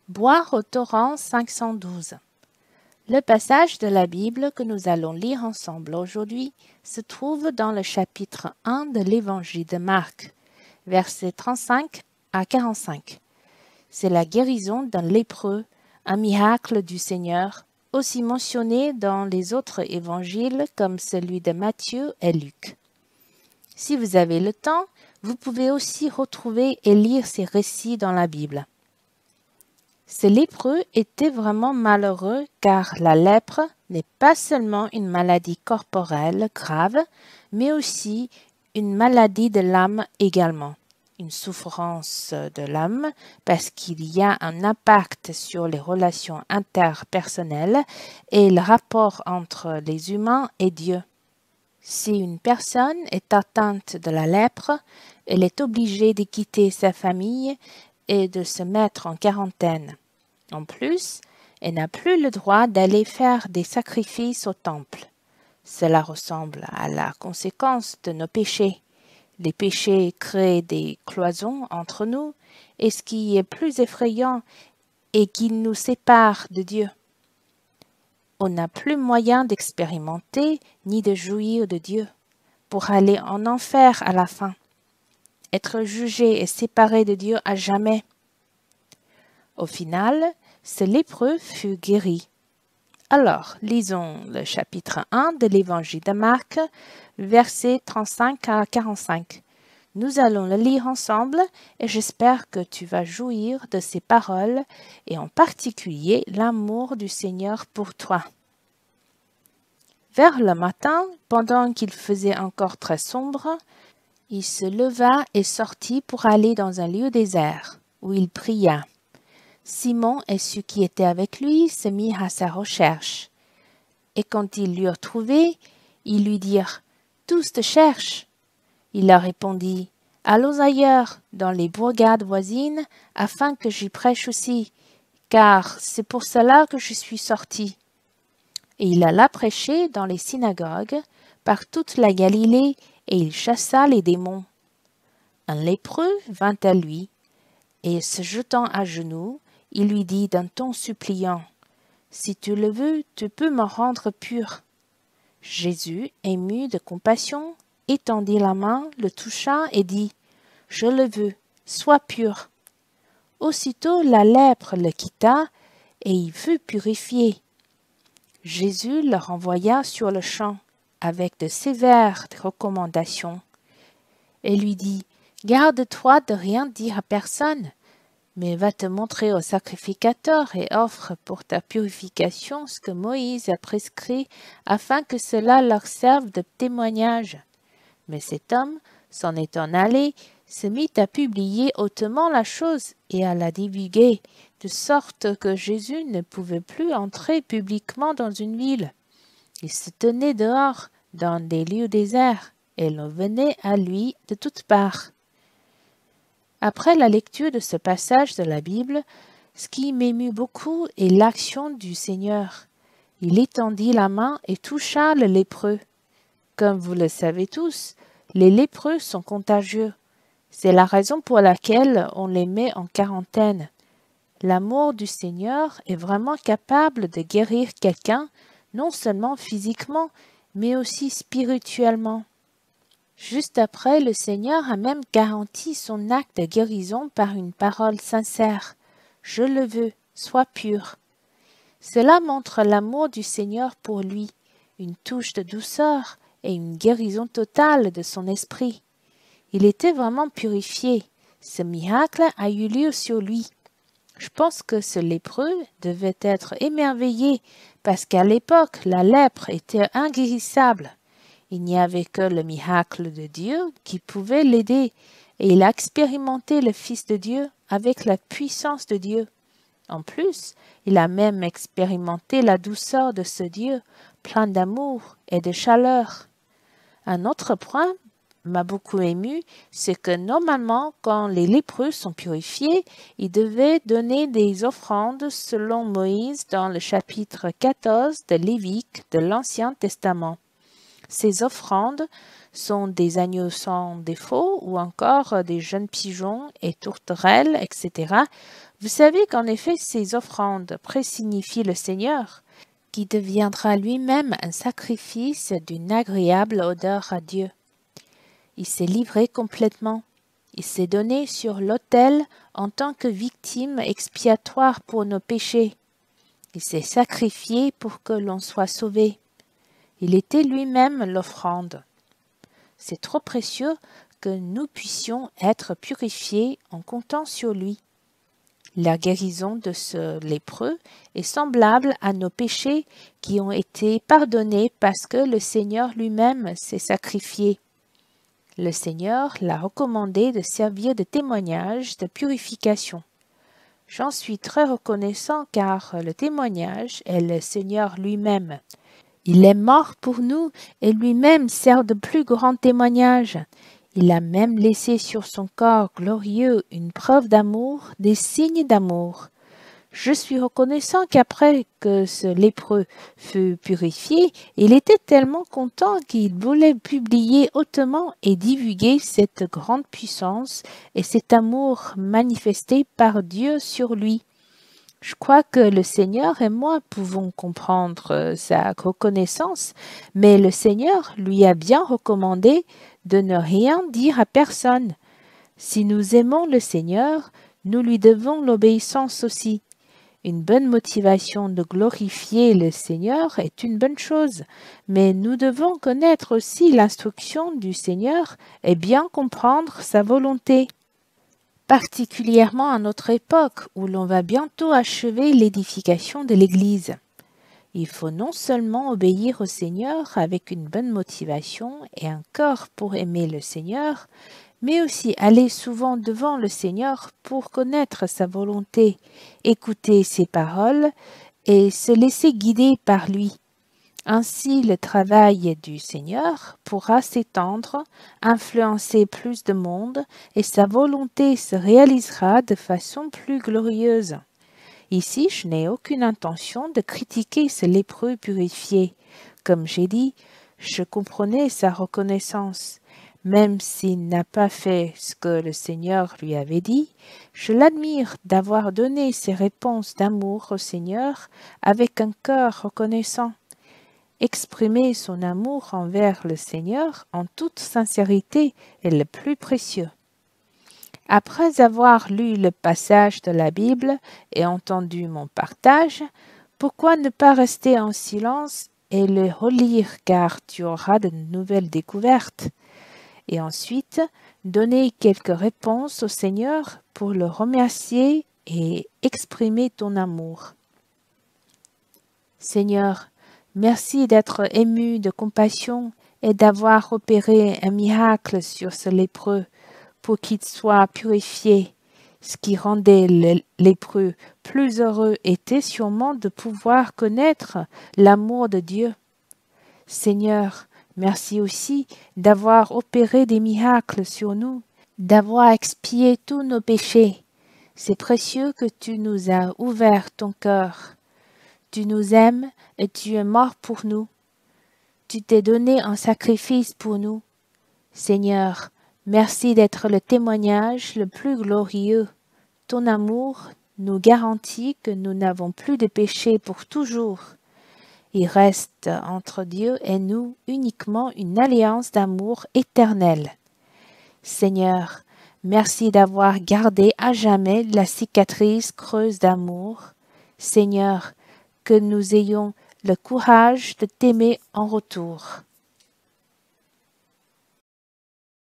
Boire au torrent 512. Le passage de la Bible que nous allons lire ensemble aujourd'hui se trouve dans le chapitre 1 de l'Évangile de Marc, versets 35 à 45. C'est la guérison d'un lépreux, un miracle du Seigneur, aussi mentionné dans les autres évangiles comme celui de Matthieu et Luc. Si vous avez le temps, vous pouvez aussi retrouver et lire ces récits dans la Bible. Ce lépreux était vraiment malheureux car la lèpre n'est pas seulement une maladie corporelle grave, mais aussi une maladie de l'âme également. Une souffrance de l'âme parce qu'il y a un impact sur les relations interpersonnelles et le rapport entre les humains et Dieu. Si une personne est atteinte de la lèpre, elle est obligée de quitter sa famille et de se mettre en quarantaine. En plus, elle n'a plus le droit d'aller faire des sacrifices au temple. Cela ressemble à la conséquence de nos péchés. Les péchés créent des cloisons entre nous, et ce qui est plus effrayant est qu'ils nous séparent de Dieu. On n'a plus moyen d'expérimenter ni de jouir de Dieu, pour aller en enfer à la fin, être jugé et séparé de Dieu à jamais. Au final, ce lépreux fut guéri. Alors, lisons le chapitre 1 de l'Évangile de Marc, versets 35 à 45. Nous allons le lire ensemble et j'espère que tu vas jouir de ces paroles et en particulier l'amour du Seigneur pour toi. Vers le matin, pendant qu'il faisait encore très sombre, il se leva et sortit pour aller dans un lieu désert, où il pria. Simon et ceux qui étaient avec lui se mirent à sa recherche. Et quand ils l'eurent trouvé, ils lui dirent « Tous te cherchent !» Il leur répondit « Allons ailleurs, dans les bourgades voisines, afin que j'y prêche aussi, car c'est pour cela que je suis sorti. » Et il alla prêcher dans les synagogues, par toute la Galilée, et il chassa les démons. Un lépreux vint à lui, et se jetant à genoux, il lui dit d'un ton suppliant, « Si tu le veux, tu peux me rendre pur. » Jésus, ému de compassion, étendit la main, le toucha et dit, « Je le veux, sois pur. » Aussitôt la lèpre le quitta, et il fut purifié. Jésus le renvoya sur le champ, avec de sévères recommandations, et lui dit, « Garde-toi de rien dire à personne, mais va te montrer au sacrificateur et offre pour ta purification ce que Moïse a prescrit afin que cela leur serve de témoignage. » Mais cet homme, s'en étant allé, se mit à publier hautement la chose et à la divulguer, de sorte que Jésus ne pouvait plus entrer publiquement dans une ville. Il se tenait dehors, dans des lieux déserts, et l'on venait à lui de toutes parts. Après la lecture de ce passage de la Bible, ce qui m'émut beaucoup est l'action du Seigneur. Il étendit la main et toucha le lépreux. Comme vous le savez tous, les lépreux sont contagieux. C'est la raison pour laquelle on les met en quarantaine. L'amour du Seigneur est vraiment capable de guérir quelqu'un, non seulement physiquement, mais aussi spirituellement. Juste après, le Seigneur a même garanti son acte de guérison par une parole sincère. « Je le veux, sois pur. » Cela montre l'amour du Seigneur pour lui, une touche de douceur et une guérison totale de son esprit. Il était vraiment purifié. Ce miracle a eu lieu sur lui. Je pense que ce lépreux devait être émerveillé parce qu'à l'époque, la lèpre était inguérissable. Il n'y avait que le miracle de Dieu qui pouvait l'aider, et il a expérimenté le Fils de Dieu avec la puissance de Dieu. En plus, il a même expérimenté la douceur de ce Dieu, plein d'amour et de chaleur. Un autre point m'a beaucoup ému, c'est que normalement, quand les lépreux sont purifiés, ils devaient donner des offrandes selon Moïse dans le chapitre 14 de Lévique de l'Ancien Testament. Ces offrandes sont des agneaux sans défaut ou encore des jeunes pigeons et tourterelles, etc. Vous savez qu'en effet ces offrandes présignifient le Seigneur, qui deviendra lui-même un sacrifice d'une agréable odeur à Dieu. Il s'est livré complètement. Il s'est donné sur l'autel en tant que victime expiatoire pour nos péchés. Il s'est sacrifié pour que l'on soit sauvé. Il était lui-même l'offrande. C'est trop précieux que nous puissions être purifiés en comptant sur lui. La guérison de ce lépreux est semblable à nos péchés qui ont été pardonnés parce que le Seigneur lui-même s'est sacrifié. Le Seigneur l'a recommandé de servir de témoignage de purification. J'en suis très reconnaissant car le témoignage est le Seigneur lui-même. Il est mort pour nous et lui-même sert de plus grand témoignage. Il a même laissé sur son corps glorieux une preuve d'amour, des signes d'amour. Je suis reconnaissant qu'après que ce lépreux fut purifié, il était tellement content qu'il voulait publier hautement et divulguer cette grande puissance et cet amour manifesté par Dieu sur lui. Je crois que le Seigneur et moi pouvons comprendre sa reconnaissance, mais le Seigneur lui a bien recommandé de ne rien dire à personne. Si nous aimons le Seigneur, nous lui devons l'obéissance aussi. Une bonne motivation de glorifier le Seigneur est une bonne chose, mais nous devons connaître aussi l'instruction du Seigneur et bien comprendre sa volonté. Particulièrement à notre époque où l'on va bientôt achever l'édification de l'Église. Il faut non seulement obéir au Seigneur avec une bonne motivation et un cœur pour aimer le Seigneur, mais aussi aller souvent devant le Seigneur pour connaître sa volonté, écouter ses paroles et se laisser guider par lui. Ainsi, le travail du Seigneur pourra s'étendre, influencer plus de monde et sa volonté se réalisera de façon plus glorieuse. Ici, je n'ai aucune intention de critiquer ce lépreux purifié. Comme j'ai dit, je comprenais sa reconnaissance. Même s'il n'a pas fait ce que le Seigneur lui avait dit, je l'admire d'avoir donné ses réponses d'amour au Seigneur avec un cœur reconnaissant. Exprimer son amour envers le Seigneur en toute sincérité est le plus précieux. Après avoir lu le passage de la Bible et entendu mon partage, pourquoi ne pas rester en silence et le relire car tu auras de nouvelles découvertes? Et ensuite, donner quelques réponses au Seigneur pour le remercier et exprimer ton amour. Seigneur, merci d'être ému de compassion et d'avoir opéré un miracle sur ce lépreux pour qu'il soit purifié. Ce qui rendait le lépreux plus heureux était sûrement de pouvoir connaître l'amour de Dieu. Seigneur, merci aussi d'avoir opéré des miracles sur nous, d'avoir expié tous nos péchés. C'est précieux que tu nous as ouvert ton cœur. Tu nous aimes et tu es mort pour nous. Tu t'es donné en sacrifice pour nous. Seigneur, merci d'être le témoignage le plus glorieux. Ton amour nous garantit que nous n'avons plus de péché pour toujours. Il reste entre Dieu et nous uniquement une alliance d'amour éternelle. Seigneur, merci d'avoir gardé à jamais la cicatrice creuse d'amour. Seigneur, que nous ayons le courage de t'aimer en retour.